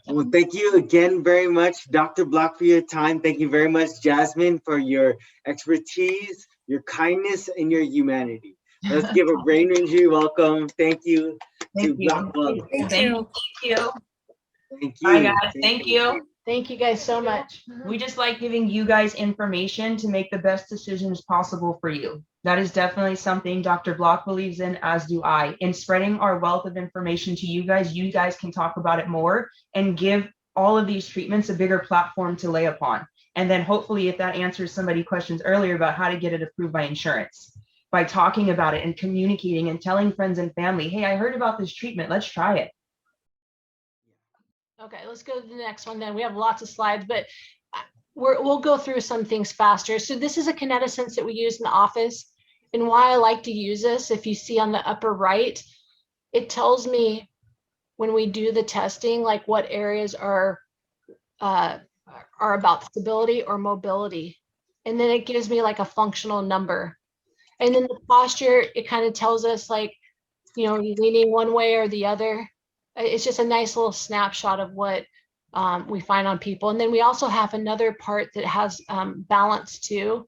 Well, thank you again very much, Dr. Bloch, for your time. Thank you very much, Jasmine, for your expertise, your kindness, and your humanity. Let's give a brain injury welcome. Thank you to Bloch Wellness. Thank you. Thank you. Bye, guys. Thank you. Thank you guys so much. We just like giving you guys information to make the best decisions possible for you. That is definitely something Dr. Bloch believes in, as do I. In spreading our wealth of information to you guys can talk about it more and give all of these treatments a bigger platform to lay upon. And then hopefully if that answers somebody's questions earlier about how to get it approved by insurance, by talking about it and communicating and telling friends and family, hey, I heard about this treatment, let's try it. Okay, let's go to the next one then. We have lots of slides, but we'll go through some things faster. So this is a Kinetic Sense that we use in the office. And why I like to use this, if you see on the upper right, it tells me when we do the testing, like what areas are about stability or mobility. And then it gives me like a functional number. And then the posture, it kind of tells us like, you know, are you leaning one way or the other? It's just a nice little snapshot of what we find on people. And then we also have another part that has balance too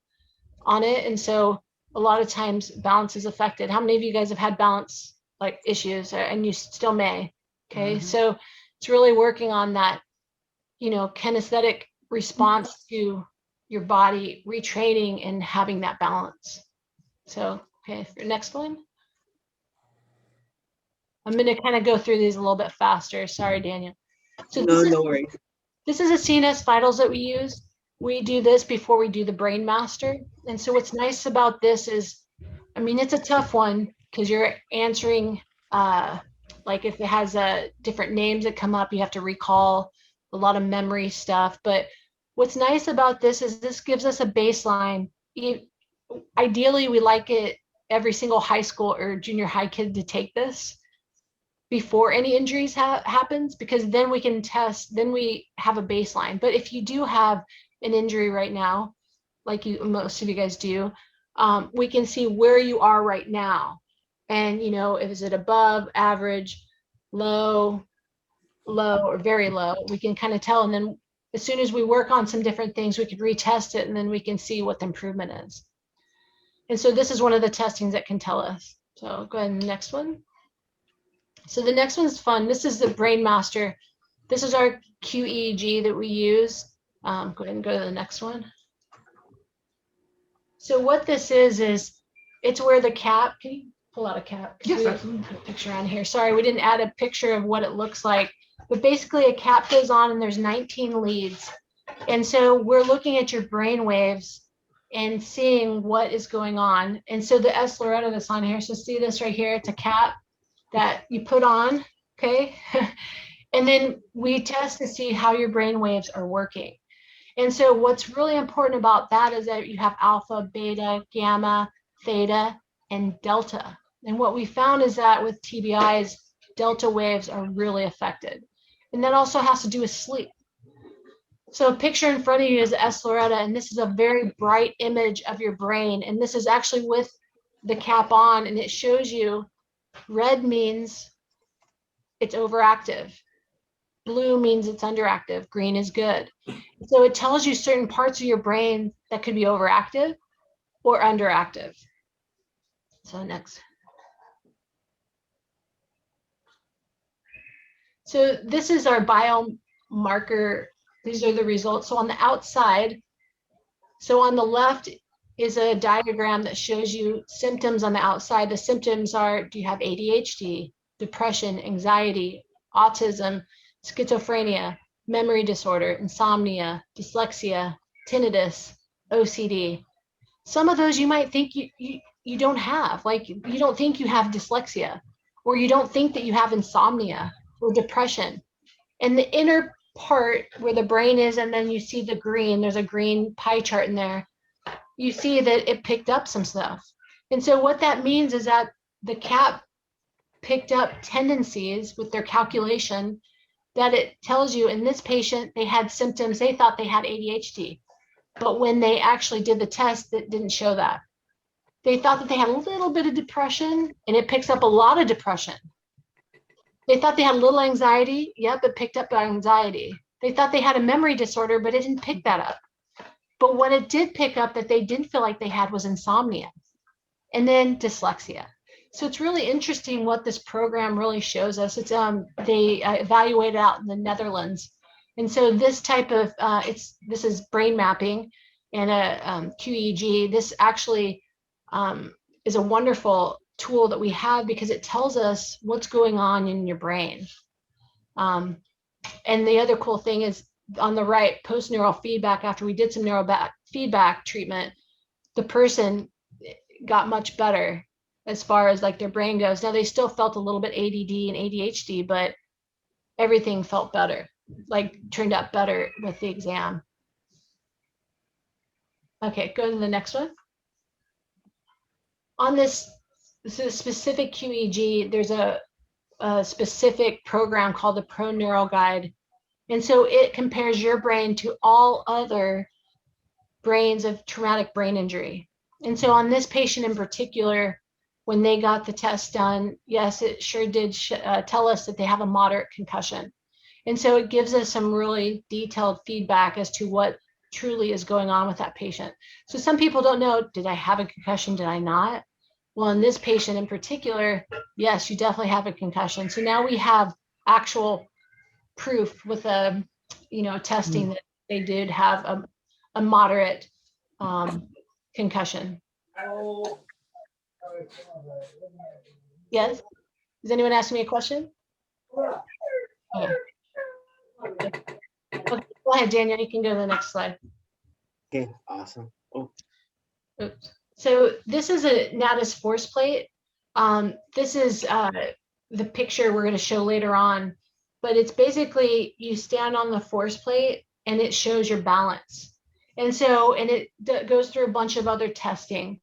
on it. And so a lot of times balance is affected. How many of you guys have had balance like issues and you still may? Okay. So it's really working on that, you know, kinesthetic response to your body, retraining and having that balance. So, okay, next one. I'm going to kind of go through these a little bit faster. Sorry, Daniel. So no worries. This is a Cns Vitals that we use. We do this before we do the Brain Master. And so what's nice about this is, I mean, it's a tough one because you're answering, like if it has different names that come up, you have to recall a lot of memory stuff. But what's nice about this is this gives us a baseline. Ideally, we like it every single high school or junior high kid to take this before any injuries happens, because then we can test, then we have a baseline. But if you do have an injury right now, like most of you guys do, we can see where you are right now. And, you know, is it above, average, low, or very low? We can kind of tell. And then as soon as we work on some different things, we could retest it and then we can see what the improvement is. And so this is one of the testings that can tell us. So go ahead and next one. So the next one's fun. This is the Brain Master. This is our QEEG that we use. Go ahead and go to the next one. So what this is it's where the cap, can you pull out a cap? Yes, absolutely. Put a picture on here. Sorry, we didn't add a picture of what it looks like, but basically a cap goes on and there's 19 leads. And so we're looking at your brain waves and seeing what is going on. And so the S. Loretta that's on here, so see this right here, it's a cap that you put on, okay? And then we test to see how your brain waves are working. And so what's really important about that is that you have alpha, beta, gamma, theta, and delta. And what we found is that with TBIs, delta waves are really affected. And that also has to do with sleep. So a picture in front of you is S. Loretta, and this is a very bright image of your brain. And this is actually with the cap on, and it shows you red means it's overactive. Blue means it's underactive. Green is good. So it tells you certain parts of your brain that could be overactive or underactive. So next. So this is our biomarker. These are the results. So on the outside, so on the left is a diagram that shows you symptoms on the outside. The symptoms are, do you have ADHD, depression, anxiety, autism, schizophrenia, memory disorder, insomnia, dyslexia, tinnitus, OCD. Some of those you might think you don't have, like you don't think you have dyslexia, or you don't think that you have insomnia or depression. And the inner part where the brain is, and then you see the green, there's a green pie chart in there, you see that it picked up some stuff. And so what that means is that the cap picked up tendencies with their calculation that it tells you in this patient, they had symptoms, they thought they had ADHD. But when they actually did the test, it didn't show that. They thought that they had a little bit of depression, and it picks up a lot of depression. They thought they had a little anxiety. Yep, it picked up anxiety. They thought they had a memory disorder, but it didn't pick that up. But what it did pick up that they didn't feel like they had was insomnia and then dyslexia. So it's really interesting what this program really shows us. It's they evaluated out in the Netherlands. And so this type of, this is brain mapping and a QEEG. This actually is a wonderful tool that we have because it tells us what's going on in your brain. And the other cool thing is on the right, post-neural feedback, after we did some feedback treatment, the person got much better as far as like their brain goes. Now they still felt a little bit ADD and ADHD, but everything felt better, like turned out better with the exam. Okay, go to the next one. On this specific QEEG, there's a specific program called the Pro Neural Guide. And so it compares your brain to all other brains of traumatic brain injury. And so on this patient in particular, when they got the test done, yes, it sure did tell us that they have a moderate concussion. And so it gives us some really detailed feedback as to what truly is going on with that patient. So some people don't know, did I have a concussion? Did I not? Well, in this patient in particular, yes, you definitely have a concussion. So now we have actual proof with a, testing that they did have a moderate concussion. Yes? Is anyone asking me a question? Okay. Okay, go ahead, Daniel. You can go to the next slide. Okay, awesome. Oh. Oops. So this is a Natus force plate. This is the picture we're going to show later on, but it's basically you stand on the force plate and it shows your balance. And so, and it goes through a bunch of other testing.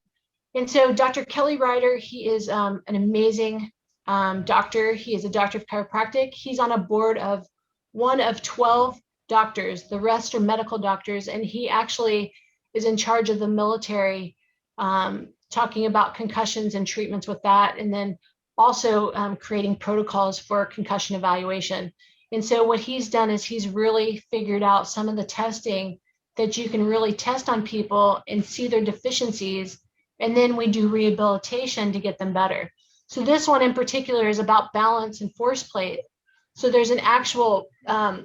And so Dr. Kelly Ryder, he is an amazing doctor. He is a doctor of chiropractic. He's on a board of one of 12 doctors. The rest are medical doctors. And he actually is in charge of the military, talking about concussions and treatments with that. And then also creating protocols for concussion evaluation. And so what he's done is he's really figured out some of the testing that you can really test on people and see their deficiencies. And then we do rehabilitation to get them better. So this one in particular is about balance and force plate. So there's an actual,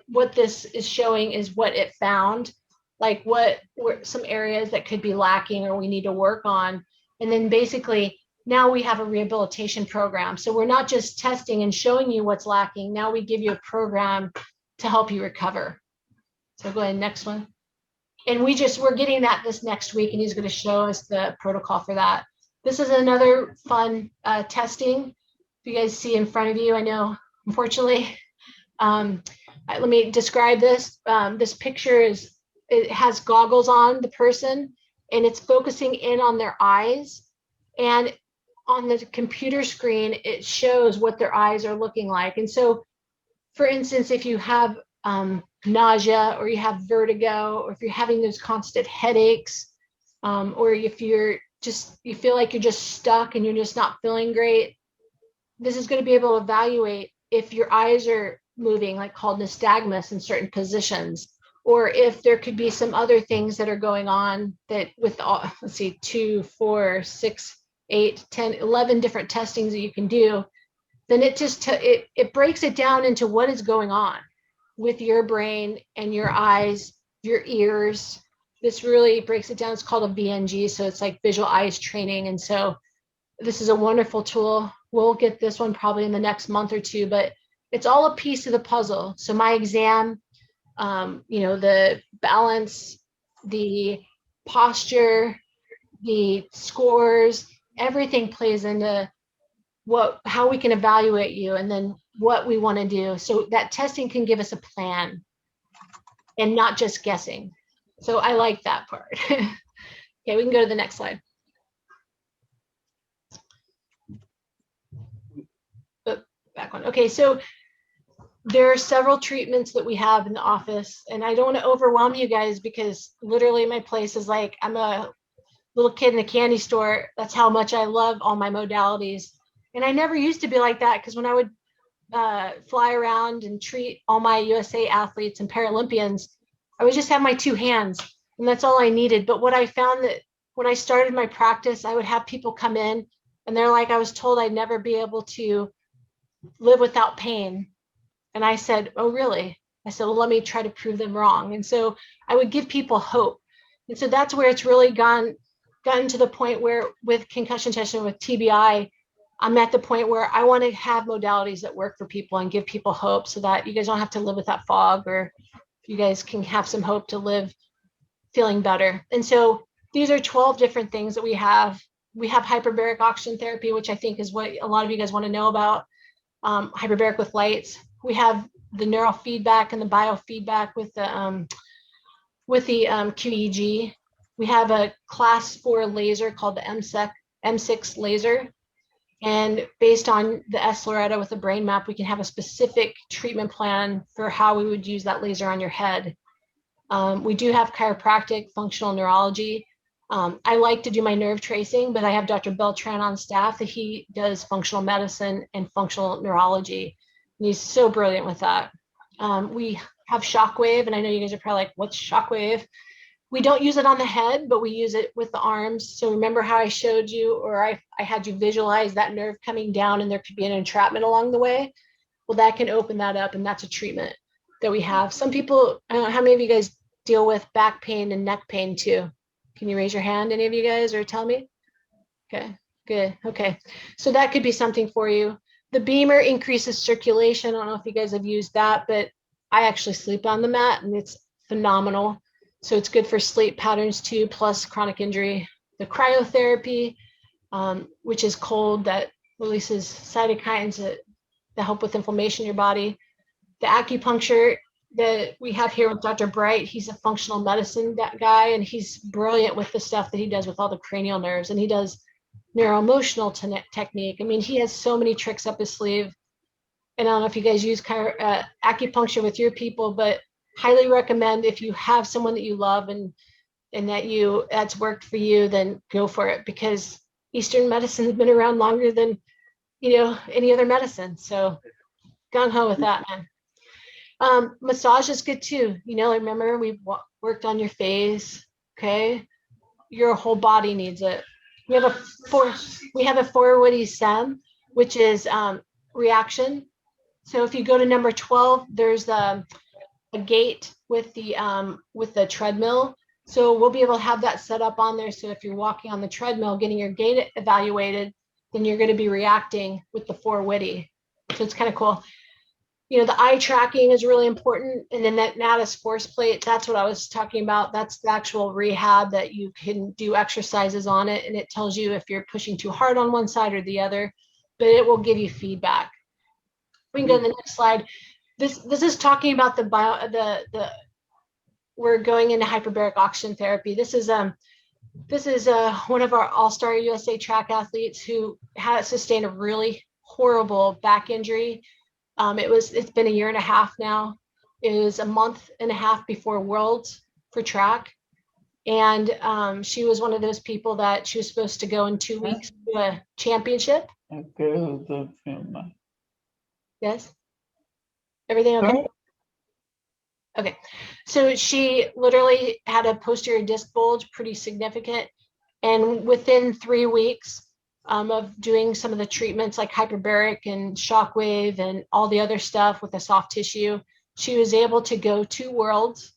what this is showing is what it found, like what were some areas that could be lacking or we need to work on. And then basically now we have a rehabilitation program. So we're not just testing and showing you what's lacking. Now we give you a program to help you recover. So go ahead, next one. And we're getting that this next week, and he's going to show us the protocol for that. This is another fun testing. If you guys see in front of you, I know, unfortunately, let me describe this. This picture it has goggles on the person, and it's focusing in on their eyes. And on the computer screen, it shows what their eyes are looking like. And so, for instance, if you have nausea or you have vertigo, or if you're having those constant headaches, or if you feel like you're just stuck and you're just not feeling great, this is going to be able to evaluate if your eyes are moving, like called nystagmus in certain positions, or if there could be some other things that are going on that with, let's see, 2, 4, 6, 8, 10, 11 different testings that you can do. Then it breaks it down into what is going on with your brain and your eyes, your ears. This really breaks it down. It's called a VNG. So it's like visual eyes training. And so this is a wonderful tool. We'll get this one probably in the next month or two, but it's all a piece of the puzzle. So my exam, the balance, the posture, the scores, everything plays into how we can evaluate you and then what we want to do. So that testing can give us a plan and not just guessing. So I like that part. Okay, we can go to the next slide. Back one. Okay, so there are several treatments that we have in the office, and I don't want to overwhelm you guys because literally my place is like I'm a little kid in a candy store. That's how much I love all my modalities. And I never used to be like that, because when I would fly around and treat all my USA athletes and Paralympians, I would just have my two hands, and that's all I needed. But what I found that when I started my practice, I would have people come in and they're like, I was told I'd never be able to live without pain. And I said, oh, really? I said, well, let me try to prove them wrong. And so I would give people hope. And so that's where it's really gotten to the point where with concussion testing, with TBI, I'm at the point where I want to have modalities that work for people and give people hope so that you guys don't have to live with that fog, or you guys can have some hope to live feeling better. And so these are 12 different things that we have. We have hyperbaric oxygen therapy, which I think is what a lot of you guys want to know about. Hyperbaric with lights. We have the neural feedback and the biofeedback with the QEEG. We have a class 4 laser called the M6 laser. And based on the S-Loretta with the brain map, we can have a specific treatment plan for how we would use that laser on your head. We do have chiropractic, functional neurology. I like to do my nerve tracing, but I have Dr. Beltran on staff that he does functional medicine and functional neurology. And he's so brilliant with that. We have Shockwave, and I know you guys are probably like, what's Shockwave? We don't use it on the head, but we use it with the arms. So remember how I showed you, or I had you visualize that nerve coming down and there could be an entrapment along the way? Well, that can open that up, and that's a treatment that we have. Some people, I don't know, how many of you guys deal with back pain and neck pain too? Can you raise your hand, any of you guys, or tell me? Okay, good, okay. So that could be something for you. The Beamer increases circulation. I don't know if you guys have used that, but I actually sleep on the mat and it's phenomenal. So it's good for sleep patterns too, plus chronic injury. The cryotherapy, which is cold, that releases cytokines that help with inflammation in your body. The acupuncture that we have here with Dr. Bright, he's a functional medicine guy, and he's brilliant with the stuff that he does with all the cranial nerves, and he does neuroemotional technique. I mean, he has so many tricks up his sleeve. And I don't know if you guys use acupuncture with your people, but highly recommend, if you have someone that you love and that's worked for you, then go for it, because Eastern medicine has been around longer than, any other medicine. So gung ho with that, man. Massage is good too. Remember we worked on your face. Okay. Your whole body needs it. We have a forward ESM, which is reaction. So if you go to number 12, there's a gate with the treadmill. So we'll be able to have that set up on there. So if you're walking on the treadmill, getting your gait evaluated, then you're going to be reacting with the 4-witty. So it's kind of cool. The eye tracking is really important. And then that Natus force plate, that's what I was talking about. That's the actual rehab that you can do exercises on it. And it tells you if you're pushing too hard on one side or the other, but it will give you feedback. We can go to the next slide. This is talking about we're going into hyperbaric oxygen therapy. This is one of our all-star USA track athletes who had sustained a really horrible back injury. It's been a year and a half now. It was a month and a half before Worlds for track. And she was one of those people that she was supposed to go in 2 weeks to a championship. Yes? Everything okay? Okay. So she literally had a posterior disc bulge, pretty significant. And within 3 weeks, of doing some of the treatments like hyperbaric and Shockwave and all the other stuff with the soft tissue, she was able to go to Worlds.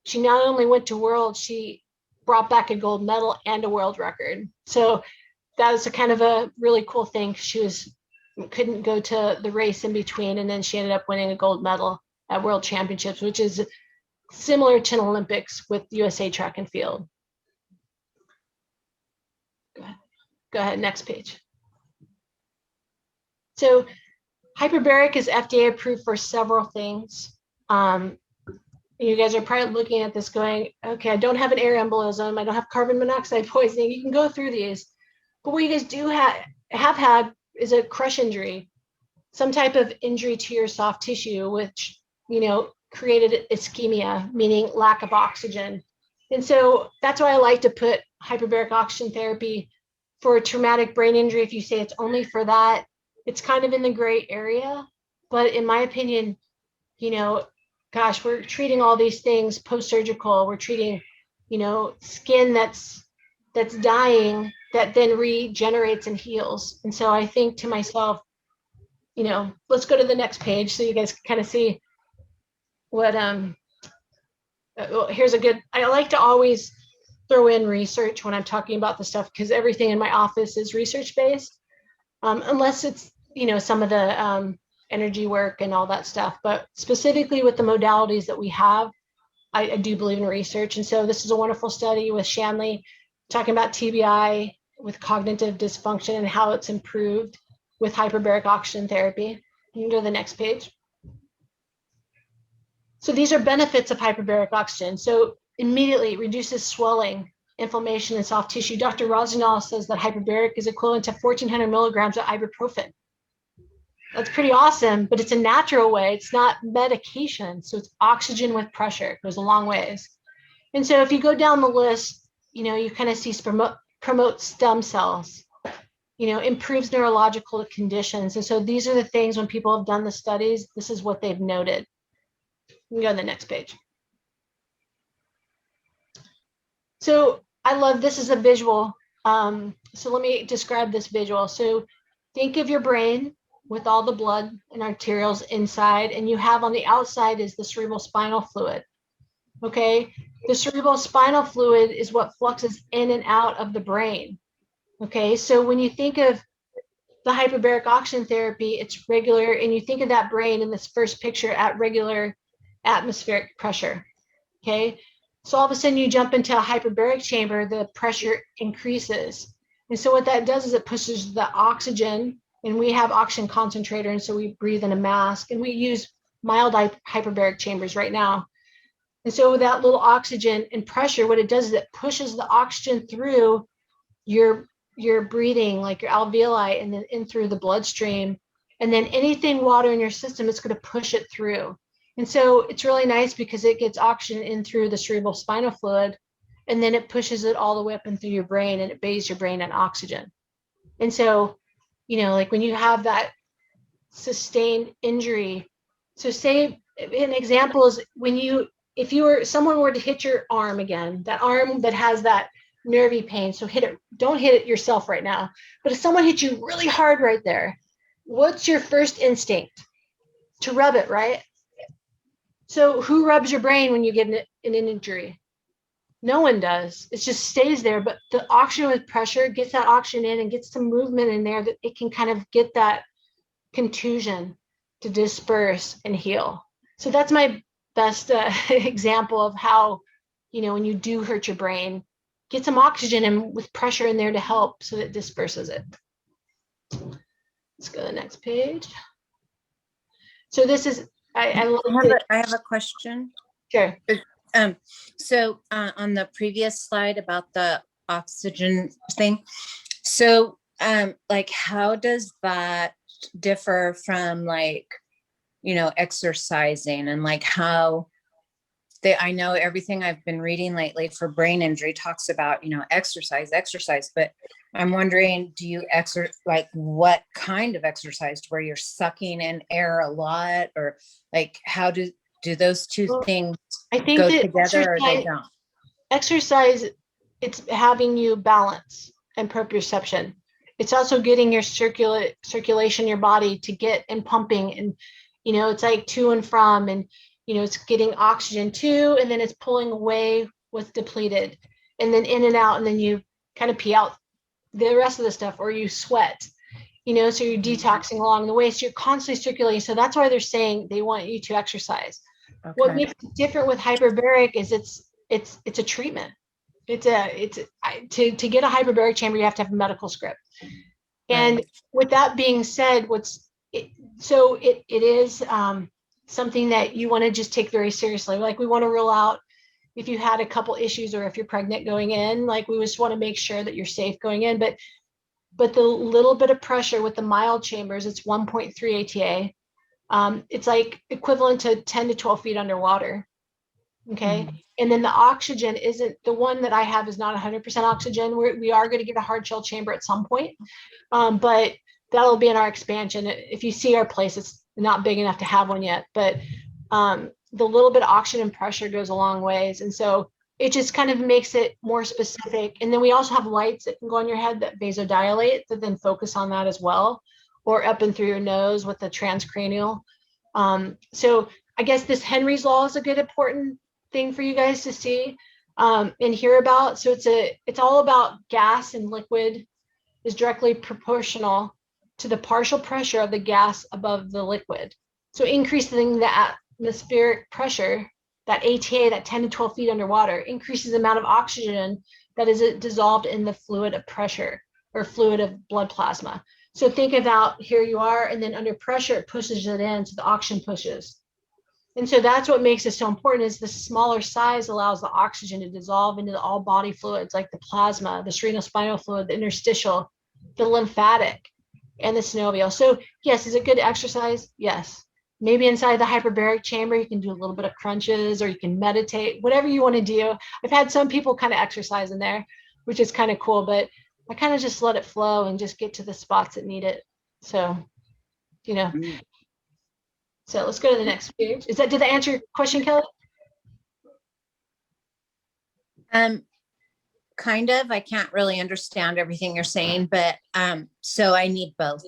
She not only went to Worlds, she brought back a gold medal and a world record. So that was a kind of a really cool thing. She couldn't go to the race in between, and then she ended up winning a gold medal at World Championships, which is similar to an Olympics with USA track and field. Go ahead, next page. So hyperbaric is FDA approved for several things. You guys are probably looking at this going, okay, I don't have an air embolism, I don't have carbon monoxide poisoning. You can go through these. But what you guys do have had is a crush injury, some type of injury to your soft tissue, which, created ischemia, meaning lack of oxygen. And so that's why I like to put hyperbaric oxygen therapy for a traumatic brain injury. If you say it's only for that, it's kind of in the gray area. But in my opinion, gosh, we're treating all these things post-surgical. We're treating, skin that's dying that then regenerates and heals. And so I think to myself, let's go to the next page so you guys can kind of see what here's a good, I like to always throw in research when I'm talking about the stuff, because everything in my office is research based, unless it's, some of the energy work and all that stuff. But specifically with the modalities that we have, I do believe in research. And so this is a wonderful study with Shanley talking about TBI with cognitive dysfunction and how it's improved with hyperbaric oxygen therapy. You can go to the next page. So these are benefits of hyperbaric oxygen. So immediately it reduces swelling, inflammation, and soft tissue. Dr. Rosenal says that hyperbaric is equivalent to 1,400 milligrams of ibuprofen. That's pretty awesome, but it's a natural way. It's not medication. So it's oxygen with pressure. It goes a long ways. And so if you go down the list, you kind of see promote stem cells, improves neurological conditions. And so these are the things when people have done the studies, this is what they've noted. You can go to the next page. So I love, this is a visual. So let me describe this visual. So think of your brain with all the blood and arterioles inside, and you have on the outside is the cerebral spinal fluid. Okay, the cerebral spinal fluid is what fluxes in and out of the brain. Okay, so when you think of the hyperbaric oxygen therapy, it's regular, and you think of that brain in this first picture at regular atmospheric pressure. Okay, so all of a sudden you jump into a hyperbaric chamber, the pressure increases. And so what that does is it pushes the oxygen, and we have oxygen concentrator, and so we breathe in a mask, and we use mild hyperbaric chambers right now. And so with that little oxygen and pressure, what it does is it pushes the oxygen through your breathing, like your alveoli, and then in through the bloodstream. And then anything water in your system, it's going to push it through. And so it's really nice because it gets oxygen in through the cerebral spinal fluid, and then it pushes it all the way up and through your brain, and it bathes your brain in oxygen. And so, like when you have that sustained injury, so say an example is if someone were to hit your arm again, that arm that has that nervy pain, so don't hit it yourself right now. But if someone hits you really hard right there, what's your first instinct? To rub it, right? So who rubs your brain when you get an injury? No one does. It just stays there. But the oxygen with pressure gets that oxygen in and gets some movement in there that it can kind of get that contusion to disperse and heal. So that's my best example of how, when you do hurt your brain, get some oxygen and with pressure in there to help so that it disperses it. Let's go to the next page. So this is, I have a question. Sure. So on the previous slide about the oxygen thing, so like how does that differ from exercising, and like how I know everything I've been reading lately for brain injury talks about, exercise, but I'm wondering, do you what kind of exercise, where you're sucking in air a lot, or like how do those two things I think go that together, or they don't? Exercise, it's having you balance and proprioception. It's also getting your circulation in your body to get and pumping, and it's like to and from, and it's getting oxygen to, and then it's pulling away what's depleted, and then in and out, and then you kind of pee out the rest of the stuff, or you sweat, so you're detoxing along the way. So you're constantly circulating. So that's why they're saying they want you to exercise. Okay. What makes it different with hyperbaric is it's a treatment. To get a hyperbaric chamber, you have to have a medical script. And with that being said, it is something that you want to just take very seriously. Like, we want to rule out if you had a couple issues, or if you're pregnant going in, like we just want to make sure that you're safe going in. But the little bit of pressure with the mild chambers, it's 1.3 ATA. It's like equivalent to 10 to 12 feet underwater. Okay. Mm-hmm. And then the oxygen isn't, the one that I have is not 100% oxygen. We are going to get a hard shell chamber at some point. But that'll be in our expansion. If you see our place, not big enough to have one yet, but the little bit of oxygen and pressure goes a long ways. And so it just kind of makes it more specific. And then we also have lights that can go on your head that vasodilate, that then focus on that as well, or up and through your nose with the transcranial. So I guess this Henry's law is a good important thing for you guys to see and hear about. So it's all about gas and liquid is directly proportional to the partial pressure of the gas above the liquid. So increasing the atmospheric pressure, that ATA, that 10 to 12 feet underwater, increases the amount of oxygen that is dissolved in the fluid of pressure or fluid of blood plasma. So think about here you are, and then under pressure, it pushes it in, so the oxygen pushes. And so that's what makes it so important is the smaller size allows the oxygen to dissolve into all body fluids like the plasma, the cerebrospinal fluid, the interstitial, the lymphatic, and the synovial. So yes, is it good exercise? Yes. Maybe inside the hyperbaric chamber, you can do a little bit of crunches or you can meditate, whatever you want to do. I've had some people kind of exercise in there, which is kind of cool, but I kind of just let it flow and just get to the spots that need it. So, you know, so let's go to the next page. Did that answer your question, Kelly? Kind of. I can't really understand everything you're saying, but so I need both.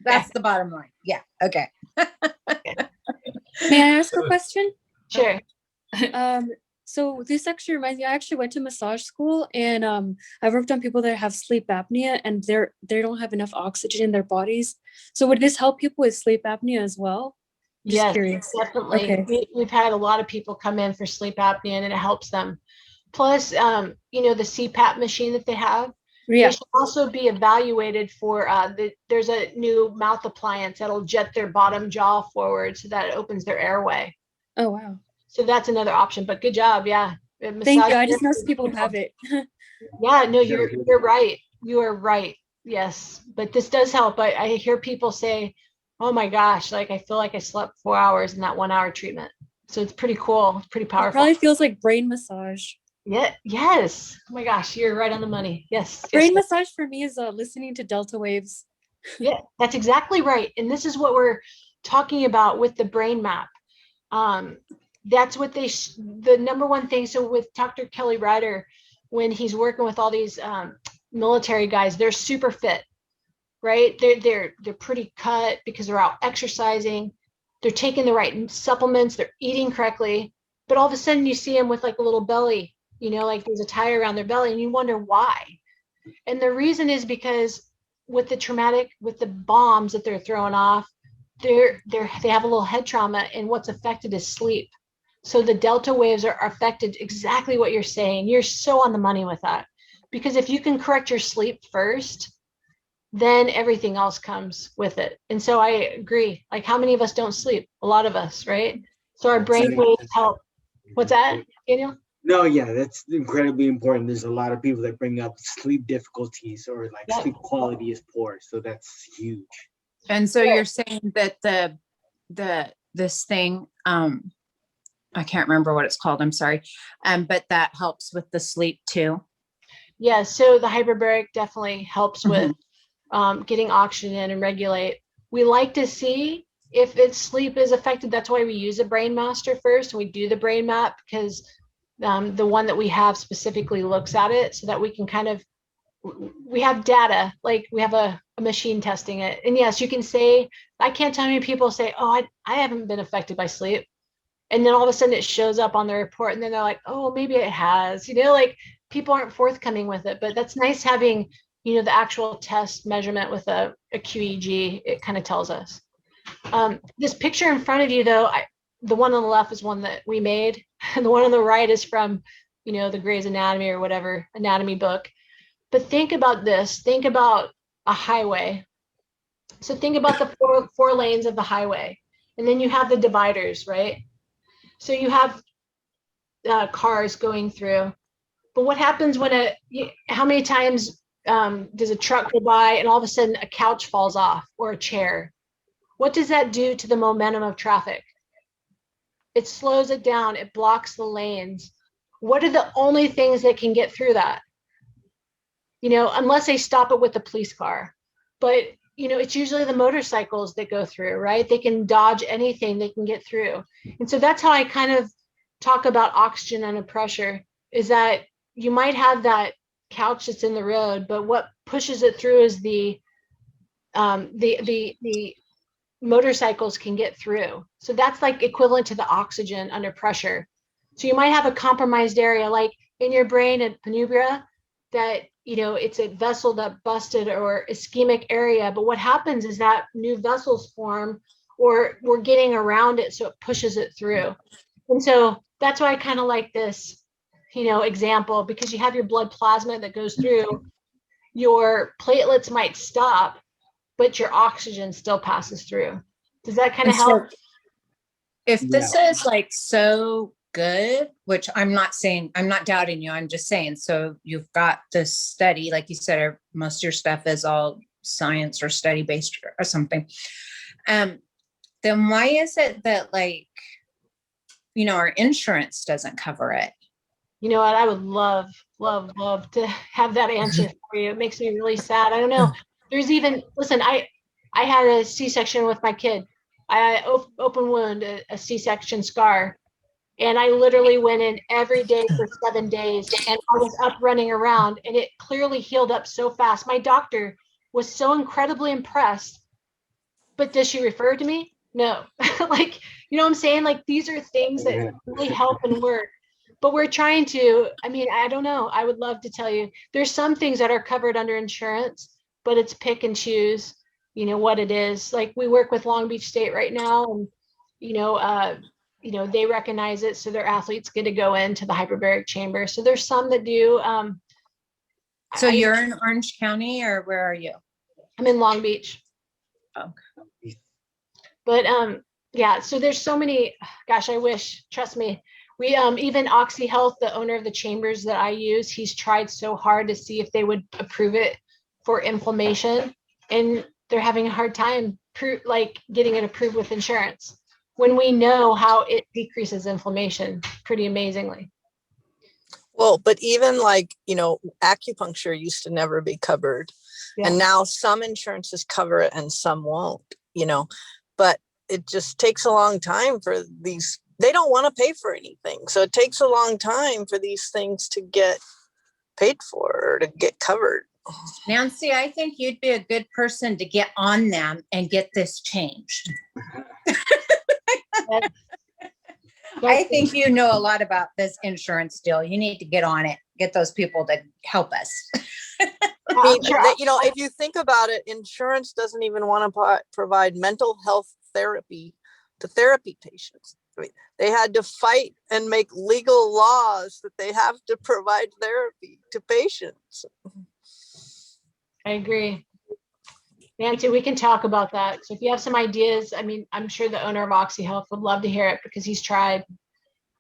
That's the bottom line. Yeah. Okay. May I ask a question? Sure. So this actually reminds me, I actually went to massage school and I've worked on people that have sleep apnea and they don't have enough oxygen in their bodies. So would this help people with sleep apnea as well? Yes, curious. definitely. Okay. We've had a lot of people come in for sleep apnea and it helps them. Plus, you know, the CPAP machine that they have, Yeah. they should also be evaluated for, there's a new mouth appliance that'll jet their bottom jaw forward so that it opens their airway. Oh, wow. So that's another option, but good job. Yeah. Thank you. I just know some people who have it. Yeah, no, you're right. You are right. Yes. But this does help. I hear people say, oh my gosh, like I feel like I slept 4 hours in that 1 hour treatment. So it's pretty cool. It's pretty It powerful. probably feels like brain massage. Yeah. Yes. Oh my gosh, you're right on the money. Yes. Brain massage for me is listening to delta waves. Yeah, that's exactly right. And this is what we're talking about with the brain map. That's what the number one thing. So with Dr. Kelly Ryder, when he's working with all these military guys, they're super fit, right? They're pretty cut because they're out exercising. They're taking the right supplements. They're eating correctly. But all of a sudden you see them with like a little belly, you know, like there's a tire around their belly and you wonder why. And the reason is because with the traumatic, with the bombs that they're throwing off, they have a little head trauma and what's affected is sleep. So the delta waves are affected exactly what you're saying. You're so on the money with that. Because if you can correct your sleep first, then everything else comes with it. And so I agree. Like how many of us don't sleep? A lot of us, right? So our brain waves help. What's that, Daniel? No, yeah, that's incredibly important. There's a lot of people that bring up sleep difficulties or like sleep quality is poor. So that's huge. And so you're saying that this thing, I can't remember what it's called. I'm sorry. But that helps with the sleep too. Yeah. So the hyperbaric definitely helps with getting oxygen in and regulate. We like to see if its sleep is affected. That's why we use a brain master first. And we do the brain map because the one that we have specifically looks at it so that we can kind of, we have data, like we have a machine testing it. And yes, you can say, I can't tell how many people say, oh, I haven't been affected by sleep. And then all of a sudden it shows up on the report and then they're like, oh, maybe it has, you know, like people aren't forthcoming with it, but that's nice having, you know, the actual test measurement with a QEEG, it kind of tells us. This picture in front of you though, the one on the left is one that we made and the one on the right is from, you know, the Gray's Anatomy or whatever anatomy book. But think about this, think about a highway. So think about the four lanes of the highway and then you have the dividers, right? So you have cars going through, but what happens when how many times does a truck go by and all of a sudden a couch falls off or a chair? What does that do to the momentum of traffic? It slows it down. It blocks the lanes. What are the only things that can get through that? You know, unless they stop it with the police car. But it's usually the motorcycles that go through, right? They can dodge anything, they can get through. And so that's how I kind of talk about oxygen under pressure, is that you might have that couch that's in the road, but what pushes it through is the motorcycles can get through. So that's like equivalent to the oxygen under pressure. So you might have a compromised area, like in your brain at penumbra, that, it's a vessel that busted or ischemic area. But what happens is that new vessels form, or we're getting around it, so it pushes it through. And so that's why I kind of like this, example, because you have your blood plasma that goes through, your platelets might stop, but your oxygen still passes through. Does that kind of help? If this is like so good, which I'm not doubting you, I'm just saying, so you've got this study, like you said, most of your stuff is all science or study based or something. Then why is it that our insurance doesn't cover it? You know what? I would love to have that answer for you. It makes me really sad. I don't know. There's even, listen, I had a C-section with my kid. I open wound, a C-section scar. And I literally went in every day for 7 days, and I was up running around, and it clearly healed up so fast. My doctor was so incredibly impressed. But does she refer to me? No. Like, you know what I'm saying? Like, these are things that really help and work. But we're trying to, I don't know. I would love to tell you. There's some things that are covered under insurance, but it's pick and choose, what it is. Like, we work with Long Beach State right now, and, they recognize it, so their athletes get to go into the hyperbaric chamber. So there's some that do. So you're in Orange County, or where are you? I'm in Long Beach. Okay. But yeah, so there's so many, gosh, I wish, trust me. We even Oxy Health, the owner of the chambers that I use, he's tried so hard to see if they would approve it for inflammation, and they're having a hard time getting it approved with insurance, when we know how it decreases inflammation pretty amazingly. Well, but even acupuncture used to never be covered. Yeah. And now some insurances cover it and some won't, but it just takes a long time for these. They don't want to pay for anything. So it takes a long time for these things to get paid for or to get covered. Nancy, I think you'd be a good person to get on them and get this changed. I think you know a lot about this insurance deal. You need to get on it, get those people to help us. If you think about it, insurance doesn't even want to provide mental health therapy to therapy patients. They had to fight and make legal laws that they have to provide therapy to patients. I agree. Nancy, we can talk about that. So if you have some ideas, I'm sure the owner of Oxy Health would love to hear it, because he's tried.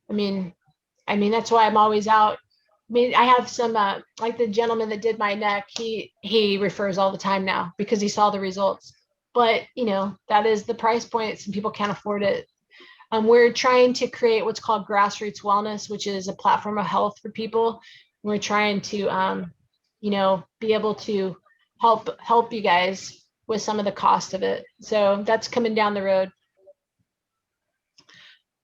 That's why I'm always out. I have some, like the gentleman that did my neck, he refers all the time now because he saw the results. But, that is the price point. Some people can't afford it. We're trying to create what's called grassroots wellness, which is a platform of health for people. We're trying to, be able to help you guys with some of the cost of it. So that's coming down the road.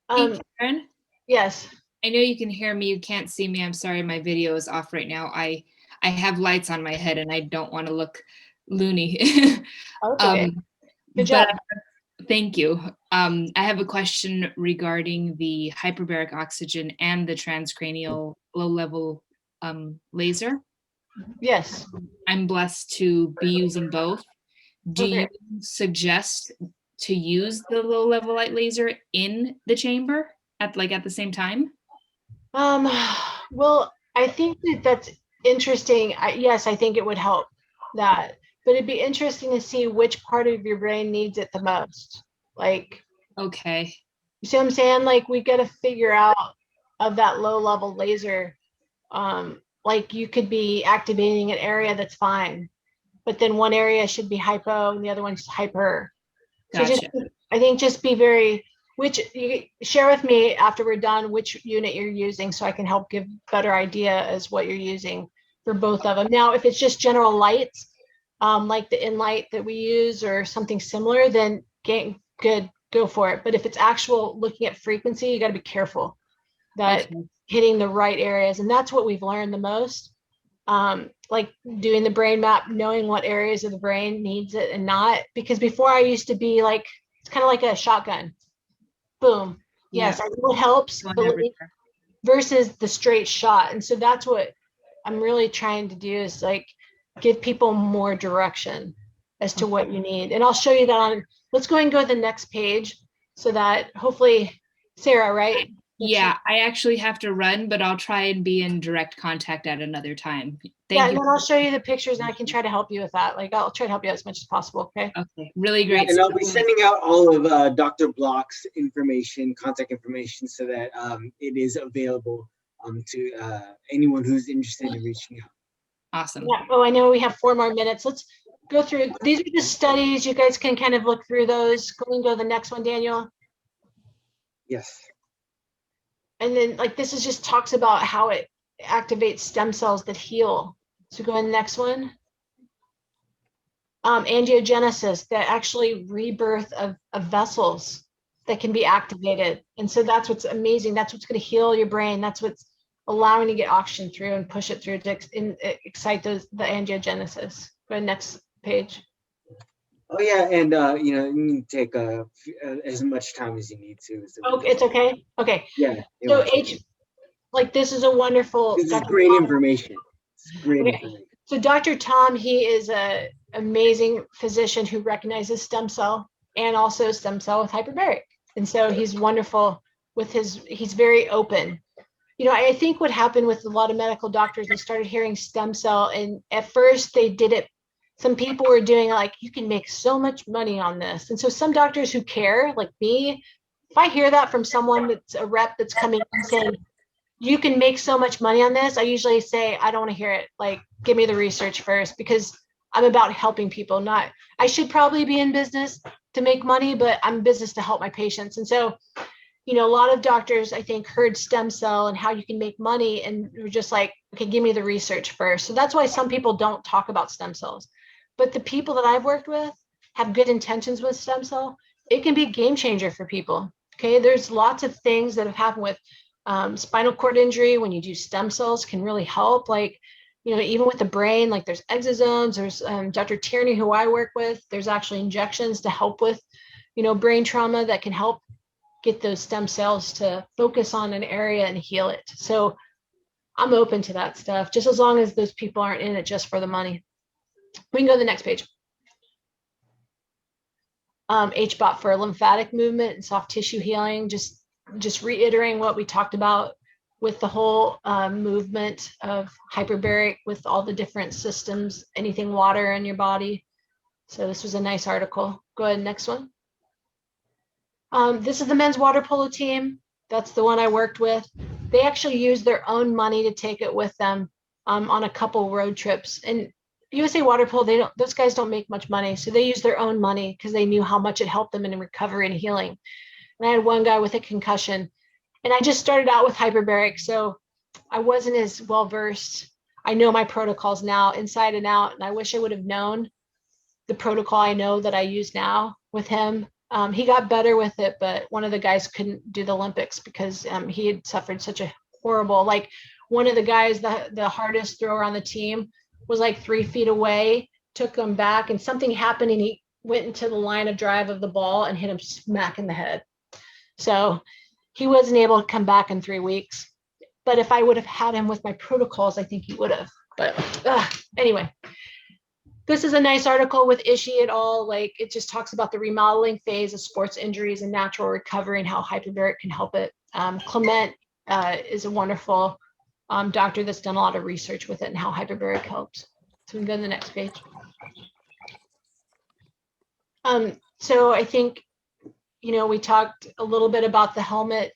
Hey, Karen? Yes. I know you can hear me. You can't see me. I'm sorry. My video is off right now. I have lights on my head and I don't want to look loony. Okay. Good job. Thank you. I have a question regarding the hyperbaric oxygen and the transcranial low-level laser. Yes. I'm blessed to be using both. Do you suggest to use the low-level light laser in the chamber at the same time? Well, I think that's interesting. Yes, I think it would help that. But it'd be interesting to see which part of your brain needs it the most. Okay. You see what I'm saying? We got to figure out of that low level laser. You could be activating an area that's fine, but then one area should be hypo and the other one's hyper. Gotcha. So I think just be very, you share with me after we're done which unit you're using, so I can help give better idea as what you're using for both of them. Now, if it's just general lights, like the Inlight that we use or something similar, then good, go for it. But if it's actual looking at frequency, you got to be careful that Okay. hitting the right areas. And that's what we've learned the most. Like doing the brain map, knowing what areas of the brain needs it and not. Because before I used to be like, it's kind of like a shotgun. Boom. Yes, Yeah. I know it helps, Going but everywhere. versus the straight shot. And so that's what I'm really trying to do is like give people more direction as to what you need. And I'll show you that on, let's go and go to the next page so that hopefully Sarah, right? Yeah, I actually have to run, but I'll try and be in direct contact at another time. Yeah, Thank and you. then I'll show you the pictures and I can try to help you with that. Like I'll try to help you out as much as possible. Okay. Okay, really Yeah, great. and I'll be sending out all of Dr. Bloch's information, contact information, so that it is available to anyone who's interested in reaching out. Awesome. Yeah. Oh, I know we have 4 more minutes. Let's go through. These are just studies. You guys can kind of look through those. Go and go to the next one, Daniel. Yes. And then like this is just talks about how it activates stem cells that heal. So go to the next one. Angiogenesis, that actually rebirth of vessels that can be activated. And so that's what's amazing. That's what's going to heal your brain. That's what's allowing to get oxygen through and push it through to excite the angiogenesis. Go to the next page. Oh yeah, and you know, you can take as much time as you need to. So Oh, it's okay. Okay. yeah. So like this is a wonderful. This is great information. It's great Okay. information. So Dr. Tom, he is a amazing physician who recognizes stem cell and also stem cell with hyperbaric. And so he's wonderful with he's very open. You know, I think what happened with a lot of medical doctors, they started hearing stem cell and at first they did it. Some people were doing like, you can make so much money on this. And so some doctors who care, like me, if I hear that from someone that's a rep that's coming and saying, you can make so much money on this, I usually say, I don't want to hear it. Like, give me the research first, because I'm about helping people. Not, I should probably be in business to make money, but I'm in business to help my patients. And so, you know, a lot of doctors, I think, heard stem cell and how you can make money and were just like, okay, give me the research first. So that's why some people don't talk about stem cells. But the people that I've worked with have good intentions with stem cell. It can be a game changer for people. Okay, there's lots of things that have happened with spinal cord injury. When you do stem cells can really help. Like, you know, even with the brain, like there's exosomes, there's Dr. Tierney, who I work with, there's actually injections to help with, you know, brain trauma that can help get those stem cells to focus on an area and heal it. So I'm open to that stuff, just as long as those people aren't in it just for the money. We can go to the next page. Hbot for lymphatic movement and soft tissue healing, just reiterating what we talked about with the whole movement of hyperbaric with all the different systems, anything water in your body. So this was a nice article. Go ahead, next one. This is the men's water polo team. That's the one I worked with. They actually used their own money to take it with them on a couple road trips. And USA Water Polo, those guys don't make much money. So they use their own money because they knew how much it helped them in recovery and healing. And I had one guy with a concussion. And I just started out with hyperbaric, so I wasn't as well versed. I know my protocols now inside and out, and I wish I would have known the protocol I know that I use now with him. He got better with it, but one of the guys couldn't do the Olympics because he had suffered such a horrible, like one of the guys, the hardest thrower on the team was like 3 feet away, took him back, and something happened and he went into the line of drive of the ball and hit him smack in the head. So he wasn't able to come back in 3 weeks. But if I would have had him with my protocols, I think he would have. But anyway, this is a nice article with Ishii et al. Like it just talks about the remodeling phase of sports injuries and natural recovery and how hyperbaric can help it. Clement is a wonderful doctor that's done a lot of research with it and how hyperbaric helps. So we can go to the next page. So I think, you know, we talked a little bit about the helmet.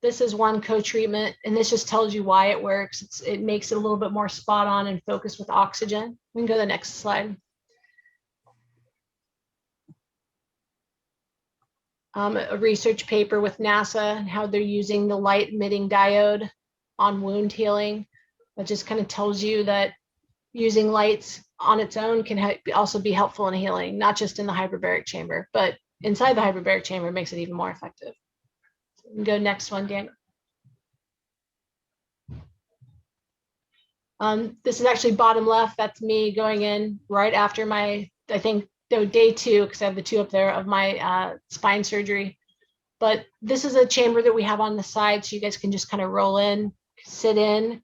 This is one co-treatment, and this just tells you why it works. It makes it a little bit more spot on and focused with oxygen. We can go to the next slide. A research paper with NASA and how they're using the light emitting diode on wound healing. That just kind of tells you that using lights on its own can also be helpful in healing, not just in the hyperbaric chamber, but inside the hyperbaric chamber makes it even more effective. Go next one, Dan. This is actually bottom left. That's me going in right after my, I think, day 2, because I have the 2 up there, of my spine surgery. But this is a chamber that we have on the side, so you guys can just kind of roll in, sit in,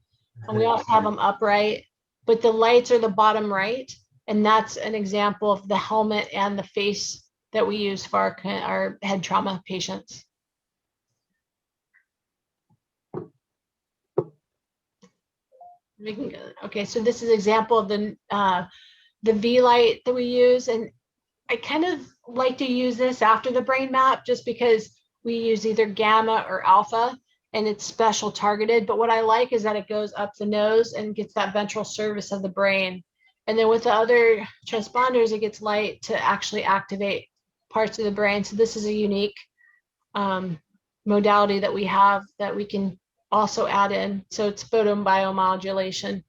and we also have them upright. But the lights are the bottom right, and that's an example of the helmet and the face that we use for our head trauma patients. We can go. Okay, so this is an example of the V light that we use, and I kind of like to use this after the brain map just because we use either gamma or alpha, and it's special targeted. But what I like is that it goes up the nose and gets that ventral surface of the brain. And then with the other transponders, it gets light to actually activate parts of the brain. So this is a unique modality that we have that we can also add in. So it's photobiomodulation.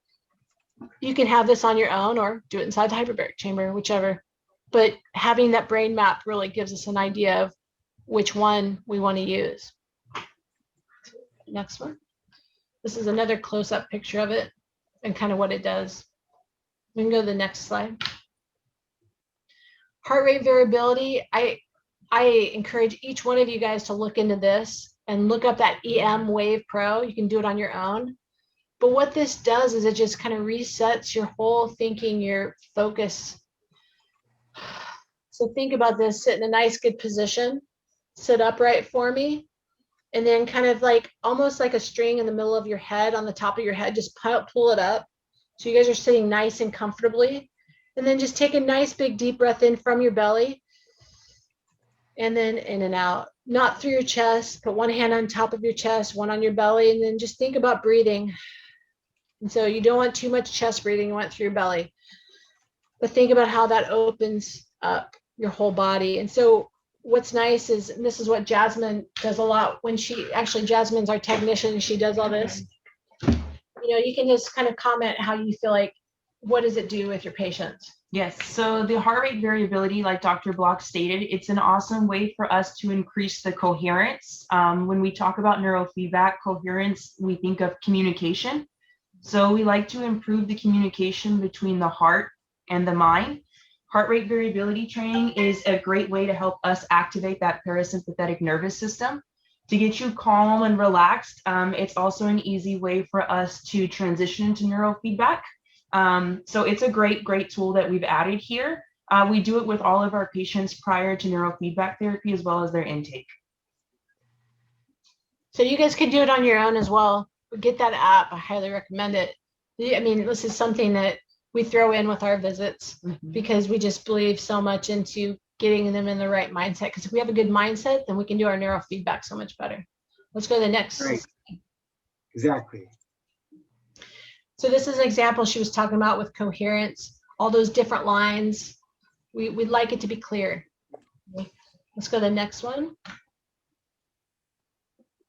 You can have this on your own or do it inside the hyperbaric chamber, whichever. But having that brain map really gives us an idea of which one we want to use. Next one. This is another close-up picture of it and kind of what it does. We can go to the next slide. Heart rate variability. I encourage each one of you guys to look into this and look up that EM Wave Pro. You can do it on your own. But what this does is it just kind of resets your whole thinking, your focus. So think about this, sit in a nice, good position, sit upright for me, and then kind of like, almost like a string in the middle of your head, on the top of your head, just pull it up. So you guys are sitting nice and comfortably. And then just take a nice, big, deep breath in from your belly. And then in and out, not through your chest. Put one hand on top of your chest, one on your belly, and then just think about breathing. And so you don't want too much chest breathing, you want through your belly. But think about how that opens up your whole body. And so what's nice is, and this is what Jasmine does a lot when Jasmine's our technician, she does all this. You know, you can just kind of comment how you feel like, what does it do with your patients? Yes, so the heart rate variability, like Dr. Bloch stated, it's an awesome way for us to increase the coherence. When we talk about neurofeedback, coherence, we think of communication. So we like to improve the communication between the heart and the mind. Heart rate variability training is a great way to help us activate that parasympathetic nervous system to get you calm and relaxed. It's also an easy way for us to transition into neurofeedback. So it's a great tool that we've added here. We do it with all of our patients prior to neurofeedback therapy as well as their intake. So you guys can do it on your own as well. Get that app, I highly recommend it. I mean, this is something that we throw in with our visits because we just believe so much into getting them in the right mindset. Because if we have a good mindset, then we can do our neurofeedback so much better. Let's go to the next. Right. Exactly. So this is an example she was talking about with coherence, all those different lines. We'd like it to be clear. Let's go to the next one.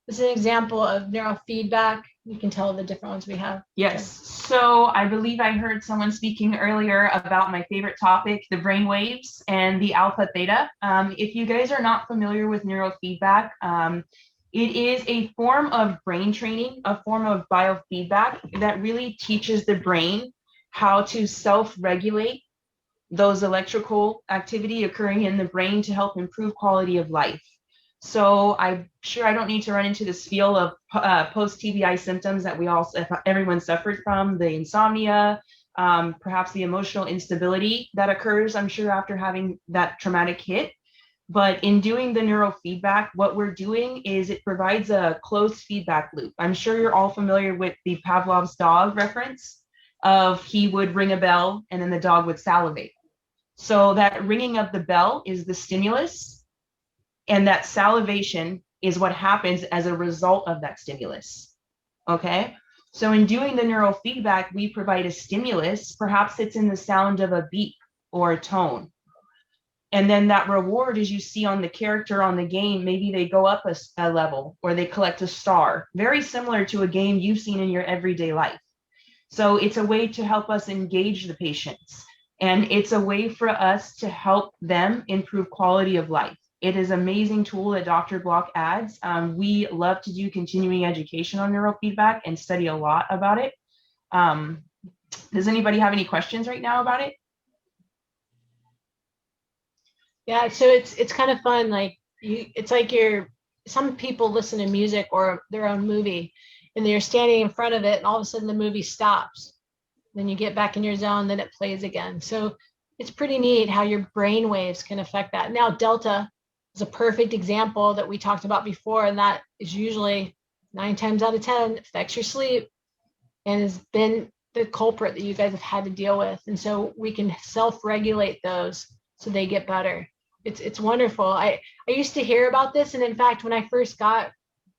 This is an example of neurofeedback. You can tell the different ones we have. Yes, so I believe I heard someone speaking earlier about my favorite topic, the brain waves and the alpha theta. If you guys are not familiar with neurofeedback, it is a form of brain training, a form of biofeedback that really teaches the brain how to self-regulate those electrical activity occurring in the brain to help improve quality of life. So I'm sure I don't need to run into this field of post-TBI symptoms that everyone suffered from, the insomnia, perhaps the emotional instability that occurs, I'm sure, after having that traumatic hit. But in doing the neurofeedback, what we're doing is it provides a closed feedback loop. I'm sure you're all familiar with the Pavlov's dog reference of he would ring a bell and then the dog would salivate. So that ringing of the bell is the stimulus, and that salivation is what happens as a result of that stimulus. Okay? So in doing the neurofeedback, we provide a stimulus, perhaps it's in the sound of a beep or a tone. And then that reward, as you see on the character on the game, maybe they go up a level or they collect a star, very similar to a game you've seen in your everyday life. So it's a way to help us engage the patients. And it's a way for us to help them improve quality of life. It is an amazing tool that Dr. Bloch adds. We love to do continuing education on neurofeedback and study a lot about it. Does anybody have any questions right now about it? Yeah, so it's kind of fun. Like it's like some people listen to music or their own movie, and they're standing in front of it, and all of a sudden the movie stops. Then you get back in your zone, then it plays again. So it's pretty neat how your brain waves can affect that. Now, Delta is a perfect example that we talked about before, and that is usually 9 times out of 10 affects your sleep and has been the culprit that you guys have had to deal with. And so we can self-regulate those so they get better. It's wonderful. I used to hear about this, and in fact, when I first got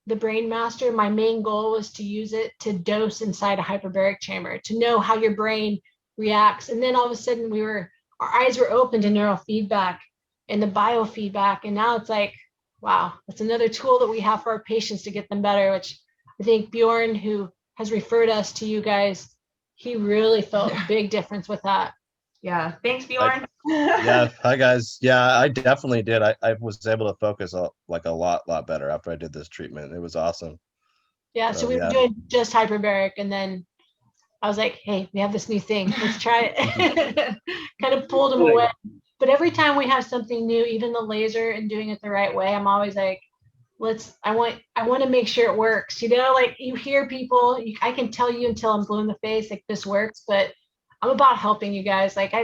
the Brain Master, my main goal was to use it to dose inside a hyperbaric chamber, to know how your brain reacts. And then all of a sudden our eyes were open to neurofeedback and the biofeedback. And now it's like, wow, that's another tool that we have for our patients to get them better, which I think Bjorn, who has referred us to you guys, he really felt a big difference with that. Yeah, thanks, Bjorn. Yeah, hi guys. Yeah, I definitely did. I was able to focus a lot better after I did this treatment. It was awesome. Yeah, so we were doing just hyperbaric, and then I was like, hey, we have this new thing, let's try it. Kind of pulled them away. But every time we have something new, even the laser and doing it the right way, I'm always like, I want to make sure it works. You know, like you hear people, I can tell you until I'm blue in the face, like this works, but I'm about helping you guys. Like I